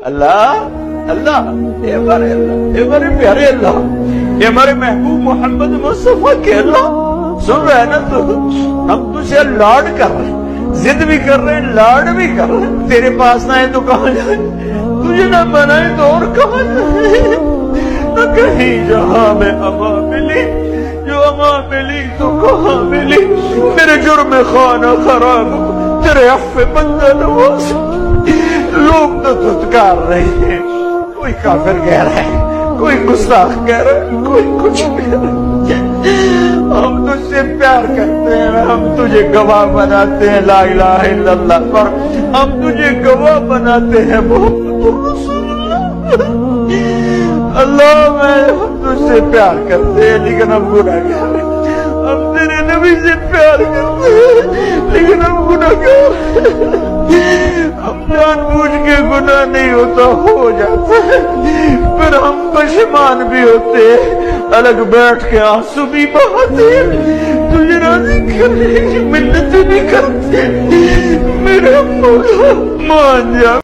اللہ اللہ اے ہمارے پیارے اللہ، اے ہمارے محبوب محمد مصطفیٰ کے اللہ، سن رہے نا تو ہم تجھے لاڈ کر رہے ہیں، ضد بھی کر رہے ہیں، لاڈ بھی کر رہے ہیں، تیرے پاس نہ ہے تو کہاں جائیں، تجھے نہ بنائے تو اور کہاں جائیں، نہ کہیں جہاں میں اما ملی، جو اما ملی تو کہاں ملی، میرے جرم خانہ خراب تیرے عفو بندہ نواز، لوگ تو دھتکار رہے ہیں، کوئی کافر کہہ رہا ہے، کوئی گستاخ کہہ رہا ہے، کوئی کچھ کہہ رہا ہے، ہم تجھ سے پیار کرتے ہیں، ہم تجھے گواہ بناتے ہیں لا الہ الا اللہ پر، ہم تجھے گواہ بناتے ہیں محمد رسول اللہ، اللہ میں ہم تجھ سے پیار کرتے ہیں لیکن ہم گناہگار ہیں، ہم تیرے نبی سے پیار کرتے ہیں لیکن ہم گناہگار ہیں، ہم جان بوجھ کے گناہ نہیں ہوتا ہو جاتا ہے، پھر ہم پشیمان بھی ہوتے ہیں، الگ بیٹھ کے آنسو بھی بہاتے ہیں، تجھے راضی کرنے کی منت بھی کرتے ہیں، میرے مولا مان جا۔